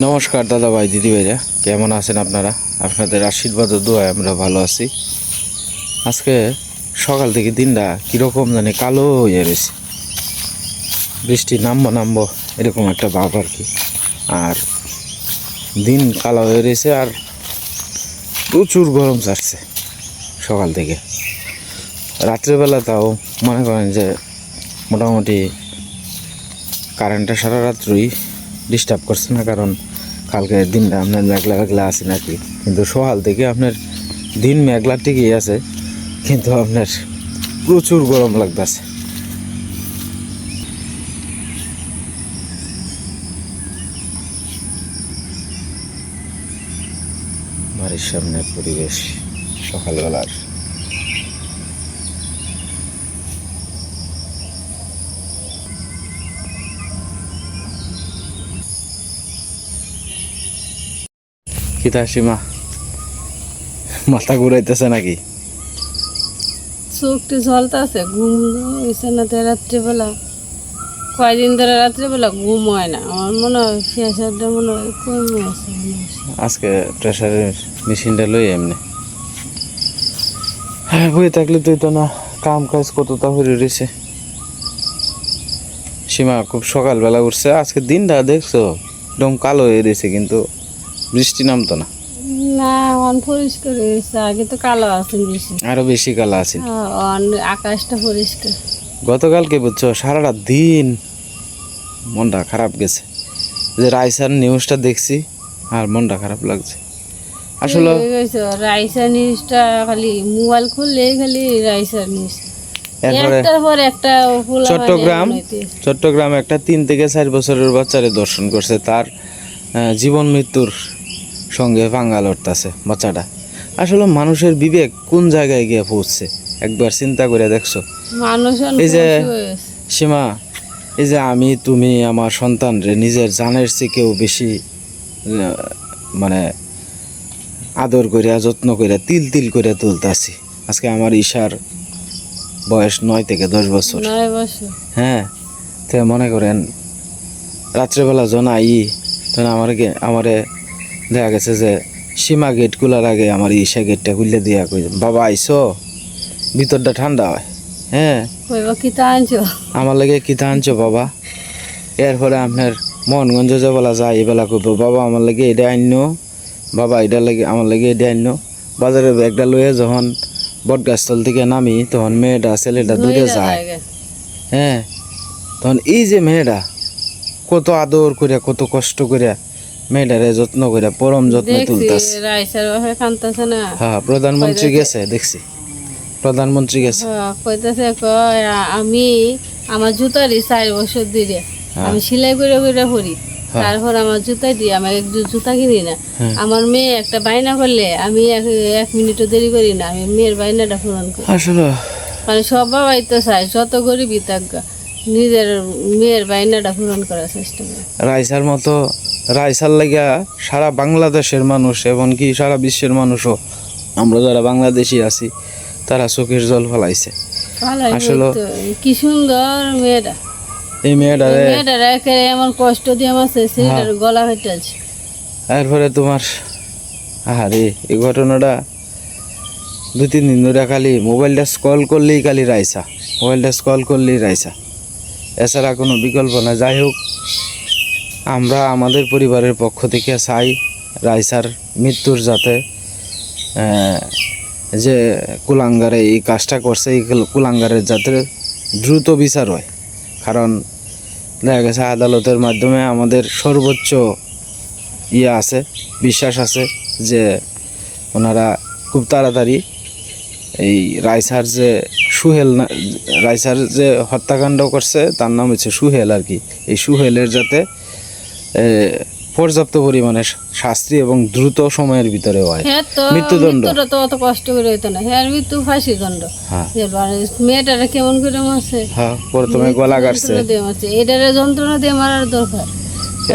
নমস্কার দাদা ভাই দিদি ভাইরা, কেমন আছেন আপনারা? আপনাদের আশীর্বাদ ও দোয়ায় আমরা ভালো আছি। আজকে সকাল থেকে দিনটা কীরকম জানি কালো হয়ে রয়েছে, বৃষ্টি নামবো এরকম একটা ভাব আর কি। আর দিন কালো হয়ে রয়েছে আর প্রচুর গরম ছাড়ছে সকাল থেকে। রাত্রেবেলা তাও মনে করেন যে মোটামুটি কারেন্টটা সারা রাত্রই ডিস্টার্ব করছে না, কারণ কালকে দিনটা আপনার মেঘলা আছে নাকি, কিন্তু সকাল থেকে আপনার দিন মেঘলা ঠিকই আছে, কিন্তু আপনার প্রচুর গরম লাগতেছে। বাড়ির সামনে পরিবেশ সকালবেলার কিতা সীমা মাথা ঘুরাইতেছে নাকি? চোখটি ঝলতাছে, ঘুম হয়েছে না তো রাত্রিবেলা। কয়দিন ধরে রাত্রিবেলা ঘুম হয় না, আমার মনে হয় প্রেশারটা মনে হয় কমে আছে। আজকে প্রেশারের মেশিনটা লই এমনি হ্যাঁ বই থাকলে তুই তো না, কাম কাজ কতটা হয়ে রয়েছে। সীমা খুব সকালবেলা উঠছে, আজকে দিনটা দেখছো একদম কালো হয়ে রয়েছে, কিন্তু বৃষ্টি নামতো না। না, অন পরিষ্কার হয়েছে, আগে তো কালো আছে বেশি, আরো বেশি কালো আছে। অন আকাশটা পরিষ্কার। গতকালকে বুঝছো সারাটা দিন মনটা খারাপ গেছে, যে রাইসার নিউজটা দেখছি আর মনটা খারাপ লাগছে আসলে। রাইসা নিউজটা খালি মোবাইল খুললে খালি রাইসা নিউজ, এরপরে একটার পর একটা। চট্টগ্রাম একটা 3 থেকে 4 বছরের বাচ্চারে দর্শন করছে, তার জীবন মৃত্যুর সঙ্গে পাঙ্গা লড়তাছে বাচ্চাটা। আসলে মানুষের বিবেক কোন জায়গায় গিয়ে পৌঁছছে একবার চিন্তা করে দেখছো? এই যে সীমা, এই যে আমি তুমি আমার সন্তান রে নিজের জানের চেয়েও বেশি মানে আদর করিয়া যত্ন করিয়া তিল তিল করে তুলতাছি। আজকে আমার ঈশার বয়স 9 থেকে 10 বছর। হ্যাঁ, তো মনে করেন রাত্রেবেলা যখন তখন আমারে দেখা গেছে যে সীমা গেট খোলার আগে আমার ঈশা গেটটা খুলে দিয়া কই, বাবা আইসো, ভিতরটা ঠান্ডা হয়। হ্যাঁ, আমার লাগে কিতা আনছো বাবা? এরপরে আপনার মোহনগঞ্জ যে বেলা যায় এবেলা কইব, বাবা আমার লাগে এটা আনলো, বাবা এটা লাগে আমার লাগে এটা আনলো। বাজারে ব্যাগটা লইয়া যখন বটগাছতল থেকে নামি তখন মেয়েটা ছেলেটা দূরে যায়। হ্যাঁ, তখন এই যে মেয়েটা কত আদর করে কত কষ্ট করে মেয়েটারে যত্ন করে পরম যত্নে তুলতেছে। হ্যাঁ, প্রধানমন্ত্রী গেছে, দেখছি প্রধানমন্ত্রী গেছে, কইতাছে আমি আমার জুতারই 4 বছর ধরে আমি সেলাই করে করে পরি, তারপর আমার জুতা দিয়ে আমার এক জুতা কিনি না। আমার মেয়ে একটা বায়না করলে আমি 1 মিনিটও দেরি করি না, আমি মেয়ের বায়নাটা পূরণ করি। আসলে মানে সব বাবাই তো চায় যত গরিবই থাক নিজের মেয়ের বায়নাটা পূরণ করার চেষ্টা করে। রাইসার মতো রাইসার লাগিয়া সারা বাংলাদেশের মানুষ এমনকি সারা বিশ্বের মানুষও, আমরা যারা বাংলাদেশি আছি তারা চোখের জল ফলাইছে। আসলে কি সুন্দর মেয়েটা, এই মেয়েটারে এমন কষ্ট দিয়ে আমার ছেলেটার গলা ফেটেছে। এরপরে তোমার আরে এই ঘটনাটা 2-3 দিন ধরে খালি মোবাইলটা স্ক্রল করলেই রাইসা, এছাড়া কোনো বিকল্প না। যাই হোক, আমরা আমাদের পরিবারের পক্ষ থেকে চাই রাইসার মৃত্যুর যাতে যে কুলাঙ্গারে এই কাজটা করছে এই কুলাঙ্গারের যাতে দ্রুত বিচার হয়, কারণ দেখা গেছে আদালতের মাধ্যমে আমাদের সর্বোচ্চ আছে, বিশ্বাস আছে যে ওনারা খুব তাড়াতাড়ি এই রাইসার যে হত্যাকাণ্ড করছে তার নাম হচ্ছে সুহেল আর কি, এই সুহেলের যাতে পর্যাপ্ত পরিমাণে শাস্তি এবং দ্রুত সময়ের ভিতরে হয় মৃত্যুদণ্ড। অত কষ্ট করে হইতো না, হ্যাঁ মৃত্যু ফাঁসি দণ্ড। মেয়েটারা কেমন করে মারছে, হ্যাঁ প্রথমে গলা কাটছে, এটারে যন্ত্রণা দিয়ে মারার দরকার।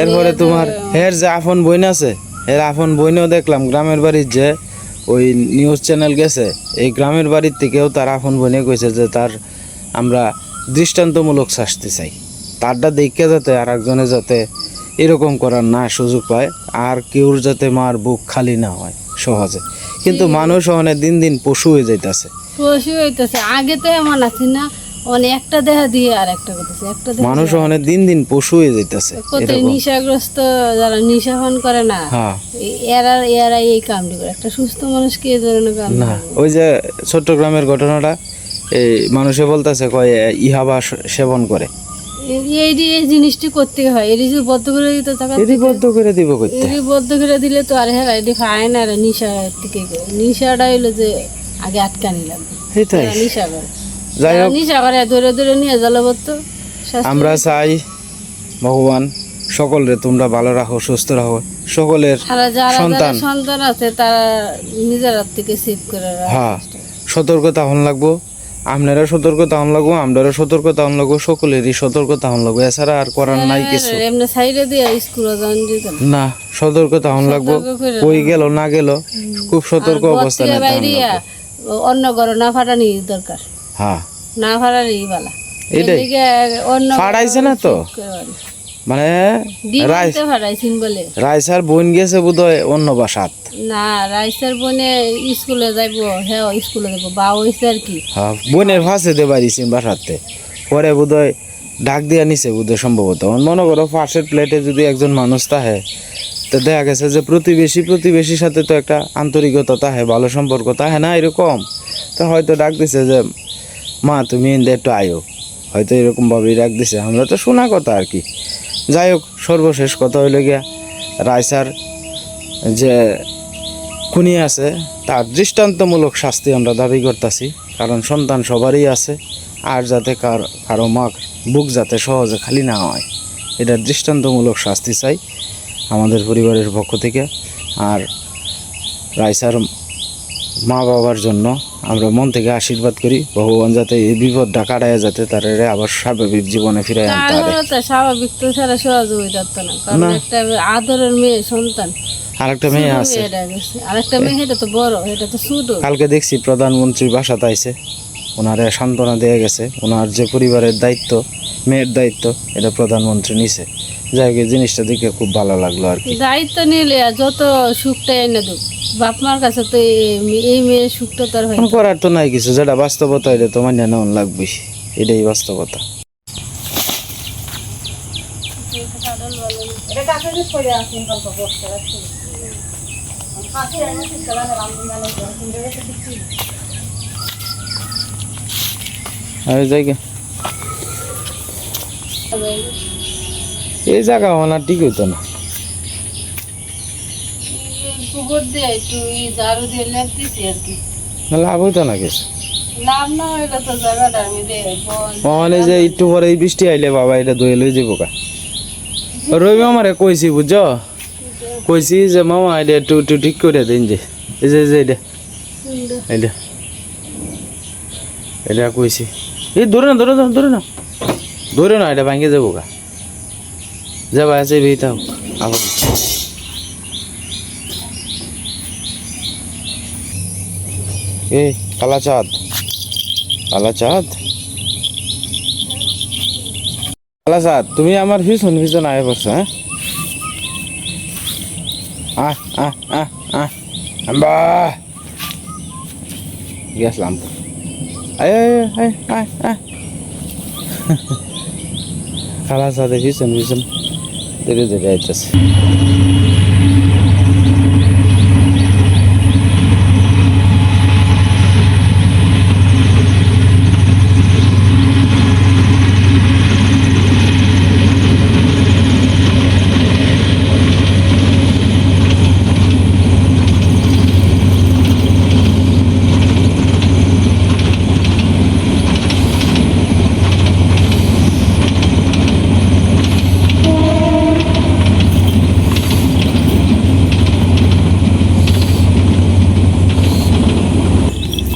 এরপরে তোমার এর যে আপন বোন আছে, এর আপন বোনও দেখলাম গ্রামের বাড়ির যে ওই নিউজ চ্যানেল গেছে, এই গ্রামের বাড়ির থেকেও তার আপন বোনে কইছে যে তার আমরা দৃষ্টান্তমূলক শাস্তি চাই, তারটা দেখে যাতে আর একজনে যাতে এরকম করার না সুযোগ পায়, আর কেউর যাতে মার বুক খালি না হয় সহজে। কিন্তু মানুষ অনেক দিন দিন পশু হয়ে যাইতেছে। পশু হইতেছে, আগে তো এমন আছে না, একটা দেহা দিয়ে আর একটা করতেছে, একটা দেহা মানুষ অনেক দিন দিন পশু হয়ে যাইতেছে। কত নিশাগ্রস্ত যারা নিশা পান করে না, হ্যাঁ এরা এরা এই কামটি করে। একটা সুস্থ মানুষকে এই ধরনের কাম না, ওই যে চট্টগ্রামের ঘটনাটা, এই মানুষে বলতেছে কয় ইহাবা সেবন করে। এই জিনিসটি করতে হয়, এটি যদি বদ্ধ করে দিতে থাকা, এটি বদ্ধ করে দিব করতে। এটি বদ্ধ করে দিলে তো আর হ্যাঁ এটি খায় না, আর নিশা থেকে নিশাটা হইলো যে আগে আটকানি লাগবে, এটাই নিশা করে। যাই হোক, নিশা করে ধরে ধরে নিয়ে জলবদ্ধ। আমরা চাই ভগবান সকলরে তোমরা ভালো রাখো, সুস্থ রাখো, সকলের সন্তান সন্তান আছে তারা নিজের হাত থেকে সেভ করে রাখে। হ্যাঁ, সতর্কতা হন লাগবো, আপনারা সতর্কতা হন লাগবো, আমরাও সতর্কতা হন লাগবো, সকলেরই সতর্কতা হন লাগবো, এছাড়া আর করার নাই কিছু। এমনি সাইডে দিয়ে স্কুলে যান যেত না, সতর্কতা হন লাগবো, কই গেল না গেল খুব সতর্ক অবস্থানে থাকুন বাইরিয়া অন্য ঘরে না ফাটানি দরকার, হ্যাঁ না ফাটানি বালা। এটাই অন্য ফাড়াইছে না তো, মানে ডিমাইতে ফাটাইছিন বলে রাইসার বোন গেছে বোধহয় অন্য বাসাত। না, রাইসার বোনে স্কুলে যাইবো, হ্যাঁ স্কুলে যাইবো, বা হইছে আর কি। হ্যাঁ, বোনের ফাঁসে দে বাড়িছেন বাসাতে, পরে বোধহয় ডাক দিয়া নিছে বোধহয় সম্ভবত। মনে করো ফার্স্টের প্লেটে যদি একজন মানুষ তাহে, তো দেখা গেছে যে প্রতিবেশীর সাথে তো একটা আন্তরিকতা তাহে, ভালো সম্পর্ক তাহে না এরকম, তো হয়তো ডাক দিছে যে মা তুমি এনে একটু আয়ো, হয়তো এরকমভাবেই ডাক দিছে, আমরা তো শোনা কথা আর কি। যাই হোক, সর্বশেষ কথা হইল গিয়া রাইসার যে খুনি আছে তার দৃষ্টান্তমূলক শাস্তি আমরা দাবি করতেছি, কারণ সন্তান সবারই আছে, আর যাতে কারো বুক যাতে সহজে খালি না হয়, এটার দৃষ্টান্তমূলক শাস্তি চাই আমাদের পরিবারের পক্ষ থেকে। আর রাইসার মা বাবার জন্য আমরা মন থেকে আশীর্বাদ করি, ভগবান যাতে এই বিপদটা কাটায় যাতে তারা আবার স্বাভাবিক জীবনে ফিরে আনতে পারে। স্বাভাবিক তো ছাড়া সহজ হয়ে যাত না, কারণ একটা আদরের মেয়ে সন্তান, আরেকটা মেয়ে আছে, আরেকটা মেয়ে, এটা তো বড়, এটা তো ছোট। কালকে দেখছি প্রধানমন্ত্রী বাসাতে আইছে, ওনারে সান্ত্বনা দেয়া গেছে, ওনার যে পরিবারের দায়িত্ব, মেয়ের দায়িত্ব, এটা প্রধানমন্ত্রী নিছে। যাই হোক, এই জিনিসটা দেখে খুব ভালো লাগলো আর কি। দায়িত্ব নিলে যত সুখটা এনে দেব, বাপ মার কাছে তো এই মেয়ের সুখটা তার হয় করার তো নাই কিছু, যেটা বাস্তবতা এটা তো মান্য নেওয়া লাগবে, এটাই বাস্তবতা। এই জায়গা আমার ঠিক হইতো না, গোবর দিয়ে একটু ঝাড়ু দিয়ে লেপতেছি আর কি, লাভ হইতো না কিছু। লাভ না হইলে তো জায়গাটার মধ্যে মানে যে একটু পরে এই বৃষ্টি আইলে বাবা এটা ধুয়ে লই যাবো কা। রবি আমারে কইছি বুঝছো, কইছি যে মামা এটা একটু একটু ঠিক করে দিন, যে এই যে এটা এটা এটা কইছি, এই ধরে না ধরে না ধরে না ধরে না, এটা ভাঙে যাবো কা, যাবা আছে বেতাও আবার। এ কালা চাঁদ, কালা চাঁদ, কালা চাঁদ, তুমি আমার ভীষণ ভীষণ আয় পড়ছো। হ্যাঁ গেছিলাম তো, আয় আয় আয় আয়, কালা চাঁদে ভীষণ ভীষণ ধীরে ধীরে আইতেছে।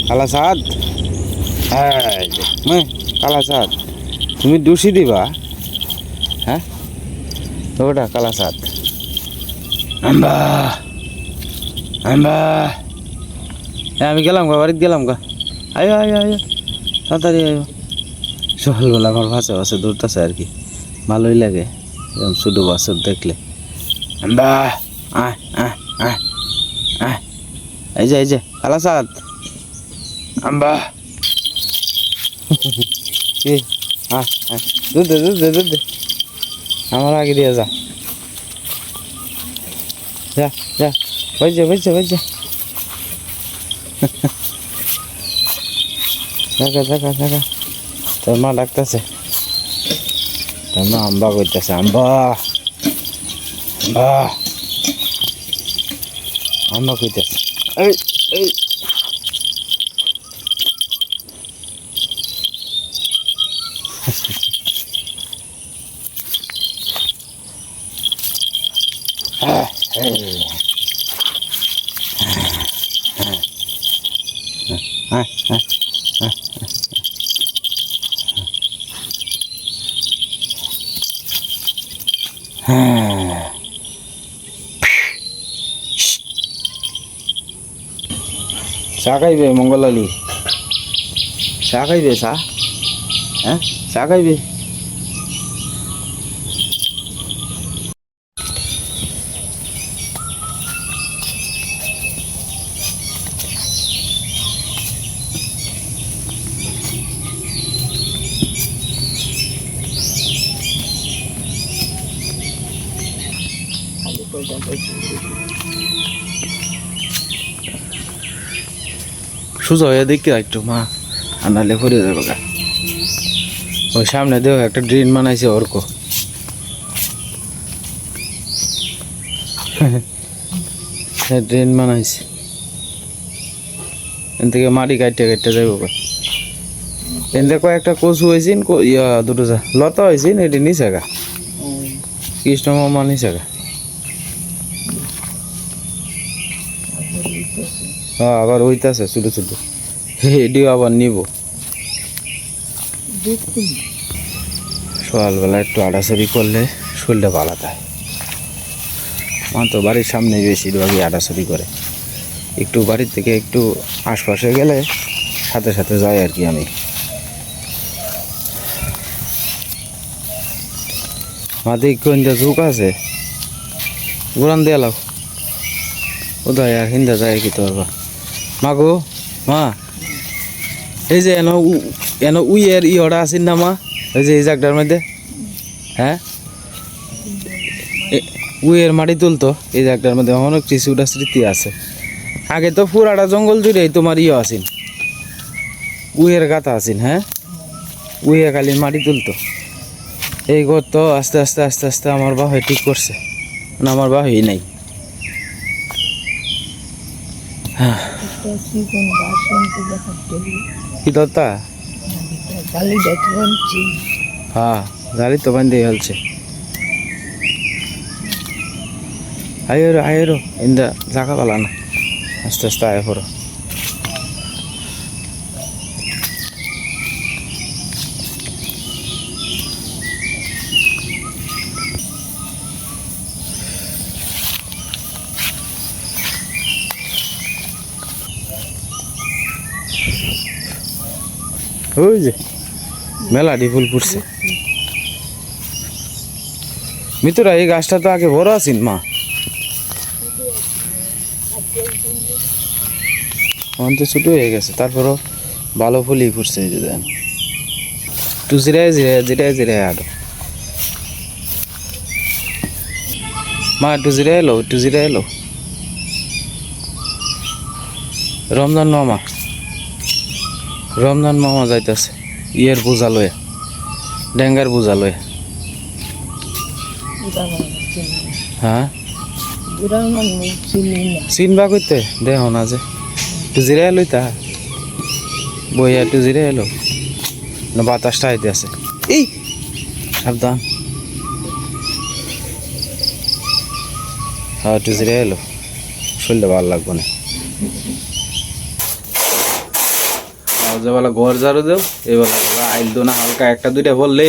কালা চাঁদ, কালা চাঁদ, তুমি ডুসি দিবা? হ্যাঁ ওটা কালা চাঁদ। আমি গেলাম গা, বাড়িতে গেলাম গা, আয়ো আয়ো আয়ো তাড়াতাড়ি আয়ো। সকালবেলা আমার ভাষা ভাষা দৌড়তেছে আর কি, ভালোই লাগে। এরকম ছোট বাছুর দেখলে আম্বা আয় আয় আয় আয় এই যে আলাসাদ আম্বা কি আয় আয় দুধ দে আমার আগে দিয়ে যা যা যা বইছে দেখা তোর মা ডাকতেছে তোর মা আম্বা করতেছে আম্বা কইতেছে এই এই চা খাইবে মঙ্গলালি চা খাইবে চা হ্যাঁ চা খাইবে সোজা হয়ে দেখি একটু মা আর নাহলে ঘুরে যাবে গা ওই সামনে দেখ একটা ড্রেন বানাইছে অর্ক ড্রেন বানাইছে এন থেকে মাটি কাটতে যাবো গা এন থেকে কয়েকটা কচু হয়েছিন ইয়া দুটো যা লতা হয়েছিন এটি নিচে গা কৃষ্ণ মামা নিচে গা হ্যাঁ আবার হইতাছে ছোটো ছোটো এটিও আবার নিব সকালবেলা একটু আড়াছড়ি করলে শরীরটা ভালো থাকে মা তো বাড়ির সামনে বেশিরভাগই আড়াছড়ি করে একটু বাড়ির থেকে একটু আশপাশে গেলে সাথে সাথে যাই আর কি আমি মাঝে কোন ঝুঁক আছে গুরান দিয়ে লাও কোথায় আর হিন্দা যায় কি তোর মা গো মা এই যে এন উইয়ের ইহটা আছেন না মা ওই যে এই জায়গাটার মধ্যে হ্যাঁ উইয়ের মাটি তুলতো এই জায়গাটার মধ্যে অনেক কিছুটা স্মৃতি আছে আগে তো পুরাটা জঙ্গল জুড়ে তোমার ইয়ে আছেন উইয়ের গাথা আছেন হ্যাঁ উইয়ে খালি মাটি তুলতো এই ঘর তো আস্তে আস্তে আমার বাবা ঠিক করছে না আমার বাবাই নাই হ্যাঁ কি দত্তা হ্যাঁ গাড়ি তো বান্ধে হলছে আয়েরো ইন্দা জাগা পালা না আস্তে আয়ে পড়ো ওই যে মেলাটি ফুল ফুটছে মিতুরা এই গাছটা তো আগে বড় আছেন মা এখন তো ছোট হয়ে গেছে তারপরও ভালো ফুলই ফুটছে এই যে দেন একটু জিরায় আরো মা একটু জিরায় এলো রমজান মামা যাইতেছে ইয়ের বোঝা লয়ে ডেঙ্গার বোঝা লয়ে হ্যাঁ চিনবা করতে দেহ না যে একটু জিরে এলোই তা বইয়া একটু জিরে এলো না বাতাসটা আইতে আছে এই সাবধান হ্যাঁ একটু জিরে এলো শরীরটা ভালো লাগবে না যেবেলা ঘর ঝাড়ু দেও এবেলা আইল দো না হালকা একটা দুইটা বললে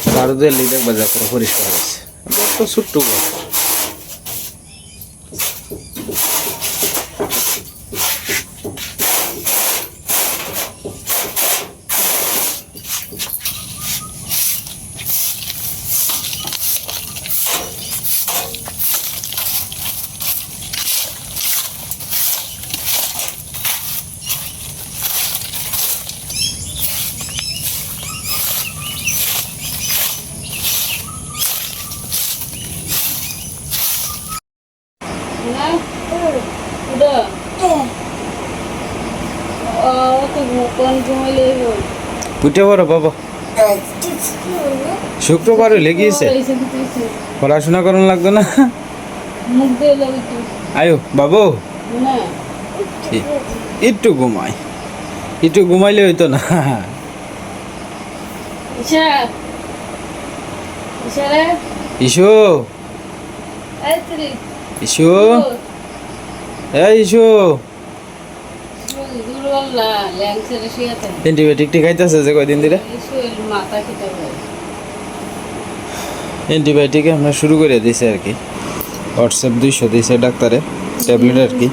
ঝাড়ু দিলে দেখবা যা করে পরিষ্কার হয়েছে তো ছোট্ট ঘর না উদো ও তো কোন ঘুমাইলে উঠে পড়ো বাবা, শুক্রবারে লেগিয়েছে, পড়াশোনা করানো লাগতো না। মুখ দিয়ে লাগতো আয়ো বাবু, না একটু ঘুমাই, একটু ঘুমাইলে হইতো না। ইশা ইশারে ইসু, এই তুই ইসু, এই ইসু, দুর্বল্লা ল্যাংসের শিয়াতে অ্যান্টিবায়োটিক খাইতেছে যে কয়দিন ধরে। ইসুর মাথা খেতে হয় অ্যান্টিবায়োটিক আমরা শুরু করে দিয়েছি আর কি, হোয়াটসঅ্যাপ 200 দিয়েছে ডাক্তারে, ট্যাবলেট আর কি।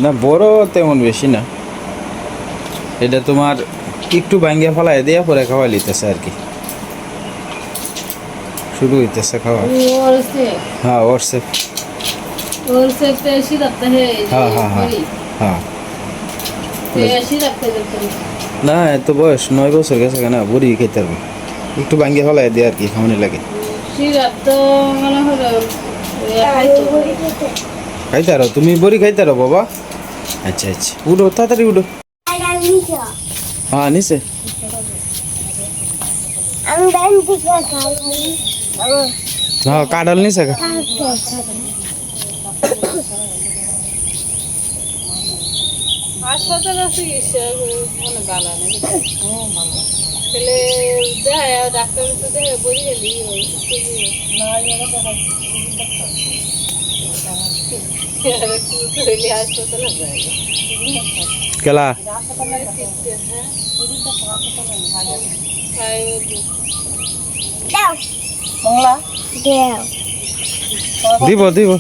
না বড় তেমন বেশি না, এটা তোমার একটু ভাঙ্গিয়া ফেলাই দিয়া পরে খাওয়া লিতেছে আর কি, শুরু হইতেছে খাওয়া। হ্যাঁ হোয়াটসঅ্যাপ, और से पेशी रखते हैं হ্যাঁ হ্যাঁ হ্যাঁ হ্যাঁ। पेशी रखते हैं না এত বয়স 9 বছর গেছে কেন, বুড়ি খেতে পারবো, একটু ভাঙ্গিয়া ফেলাই দিয়ে আর কি খাওয়ানি লাগে। সিরাপ তো মনে হলো খাইতে আরো, তুমি বড়ি খাইতে আরো বাবা। আচ্ছা আচ্ছা, উঠো তাড়াতাড়ি উঠো। হ্যাঁ নিচে হ্যাঁ কাঁঠাল নিচে খা। হাসপাতাল আছে মনে ভালো নেই ছেলে দেখায় ডাক্তার তো দেখে বলি গেলি হাসপাতালে যায় কেলা দিব দিব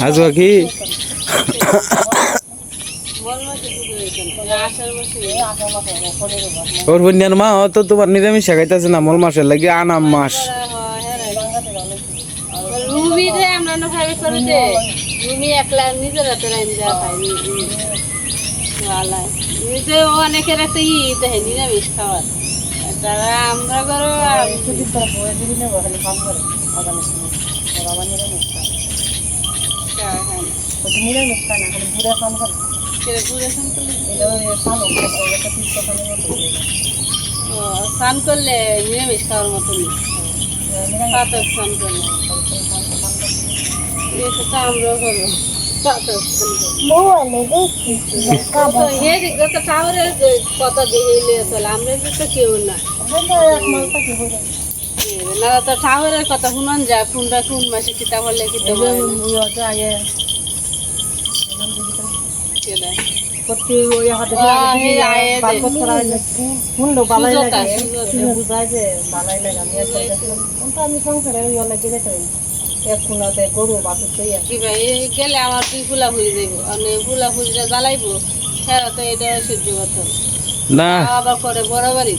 আজকে কি ওর বন্যার মা তো তোমার নিরামিষ খাইতেছে না, মল মাসের লাগে আনাম মাস। রুবি রে আমরা না খাই করে দে রুমি একলা নিজের হাতে রাইন্দা খাই নিজে অনেকের একটা দেখে নিরামিষ খাওয়ার তারা আমরা করো স্নান করলে নিরামিষ খাওয়ার মতন পাতক স্নান করলে এটা আমরা করবো পাতক কথা দিয়ে চলে আমরা তো কেউ না না তো ঠাকুরের কথা শুনান যায় কোনটা কোন মাসে কিতা করলে কিতা গেলে আমার তুই ফুলা ফুলি দেব ফুলা ফুলিটা জ্বালাইবো হ্যাঁ তো এটা সহ্য করতো না আবার করে বড় বাড়ি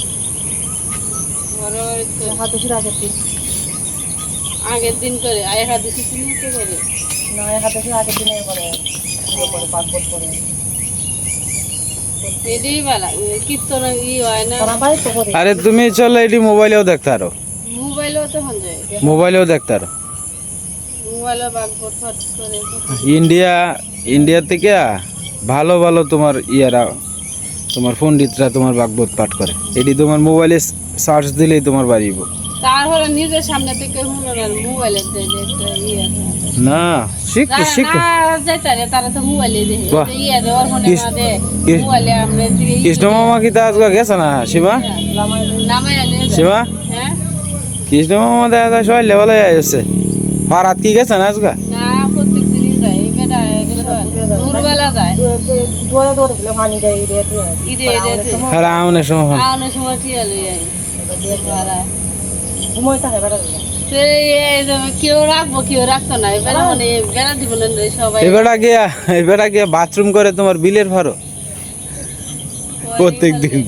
আগের দিন করে একাদশী দিন করে না একাদশী আগের দিনে করে এটাই ভালো কীর্তন ই হয় না। আরে তুমি চলো এটি মোবাইলেও দেখতে আরো, মোবাইলেও তো হন যায় মোবাইলেও দেখতে আরো। মোবাইলে বাগবত ফট করে ইন্ডিয়া থেকে ভালো ভালো তোমার ইয়ারা তোমার পণ্ডিতরা তোমার ভাগবত পাঠ করে, এটি তোমার মোবাইলে সার্চ দিলেই তোমার বাড়িব। তারপরে নিজের সামনে থেকে মোবাইলে না শিখতে শিখতে তারা তো মোবাইলে বাহ। মোবাইলে কৃষ্ণ মামা কি তা আজকে গেছে না সীমা সীমা হ্যাঁ কৃষ্ণ মামা দেখা সবাই লেভেলে যাচ্ছে, পারাত কি গেছে না আজকে? না প্রত্যেক দিনই যায় বেটা দুর্বেলা যায় হ্যাঁ আমনের সময় আউনের সময় ঠিক আছে কেউ রাখবো কেউ রাখতো না এবার মানে বেড়া দিব না সবাই। এবার গিয়া বাথরুম করে তোমার বিলের ভাড়ো প্রত্যেক দিন।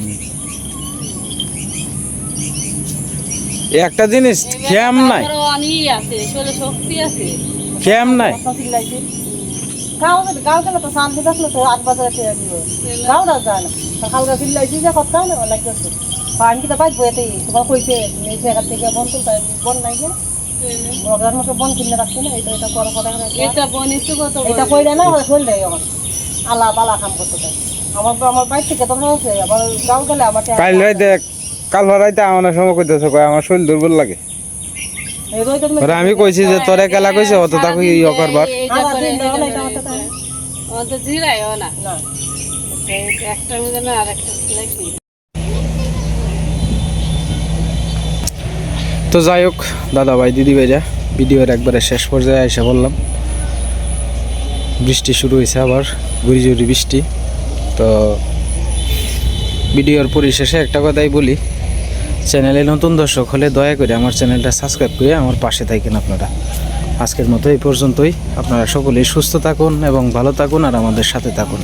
একটা জিনিস খেয়াম নাই, শক্তি আছে খেয়াম নাই। আমি কি তো বাইক বইতে তোমার কইছে এই জায়গা থেকে বন তুলতে বন নাই গেল ওটার মতো বন কিনে রাখছি না এটা করো কথা এটা বনিতে কত এটা কইলে না চল দেয় এখন আলা বালা কাম করতে চাই আমার বাইক থেকে তো আছে আবার গাঁও গেলে আমার কাল রাইতে কাল রাইতে আমার সময় কইতেছে কয় আমার শরীর দুর্বল লাগে এই রইতে তুমি ওরা আমি কইছি যে তোরে কেলা কইছে অত তাকে ইয়ে করবার তো জিরাইও না না একটা মিলে না আর একটা লাগি তো যাই হোক দাদা ভাই দিদি ভাইরা ভিডিওর একবারে শেষ পর্যায়ে এসে বললাম বৃষ্টি শুরু হয়েছে আবার গুড়ি বৃষ্টি তো ভিডিওর পরিশেষে একটা কথাই বলি চ্যানেলে নতুন দর্শক হলে দয়া করে আমার চ্যানেলটা সাবস্ক্রাইব করে আমার পাশে থাকেন আপনারা আজকের মতো এই পর্যন্তই আপনারা সকলেই সুস্থ থাকুন এবং ভালো থাকুন আর আমাদের সাথে থাকুন